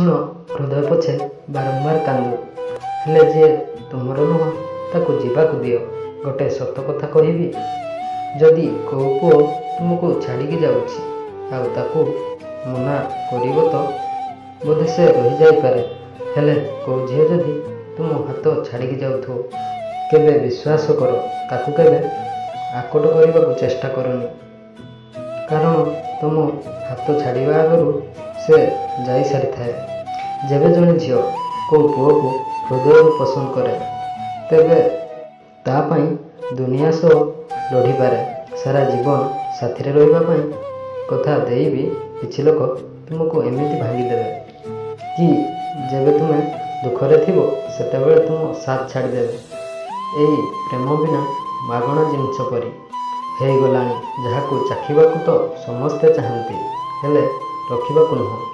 ଶୁଣ, ହୃଦୟ ପଛେ ବାରମ୍ବାର କାନ୍ଦୁ, ହେଲେ ଯିଏ ତୁମର ନୁହଁ ତାକୁ ଯିବାକୁ ଦିଅ। ଗୋଟେ ସତ କଥା କହିବି, ଯଦି କେଉଁ ପୁଅ ତୁମକୁ ଛାଡ଼ିକି ଯାଉଛି ଆଉ ତାକୁ ମନା କରିବ ତ ବୋଧେ ସେ ରହିଯାଇପାରେ, ହେଲେ କେଉଁ ଝିଅ ଯଦି ତୁମ ହାତ ଛାଡ଼ିକି ଯାଉଥିବ, କେବେ ବିଶ୍ୱାସ କର ତାକୁ କେବେ ଆକଟ କରିବାକୁ ଚେଷ୍ଟା କରନି। କାରଣ ତୁମ ହାତ ଛାଡ଼ିବା ଆଗରୁ ସେ ଯାଇସାରିଥାଏ। ଯେବେ ଜଣେ ଝିଅ କେଉଁ ପୁଅକୁ ହୃଦୟରୁ ପସନ୍ଦ କରେ, ତେବେ ତା ପାଇଁ ଦୁନିଆ ସହ ଲଢ଼ିପାରେ। ସାରା ଜୀବନ ସାଥିରେ ରହିବା ପାଇଁ କଥା ଦେଇ ବି କିଛି ଲୋକ ତୁମକୁ ଏମିତି ଭାଙ୍ଗିଦେବେ କି ଯେବେ ତୁମେ ଦୁଃଖରେ ଥିବ ସେତେବେଳେ ତୁମ ସାଥ ଛାଡ଼ିଦେବେ। ଏଇ ପ୍ରେମ ବିନା ମାଗଣା ଜିନିଷ ପରି ହେଇଗଲାଣି, ଯାହାକୁ ଚାଖିବାକୁ ତ ସମସ୍ତେ ଚାହାନ୍ତି, ହେଲେ ରଖିବାକୁ ନୁହଁ।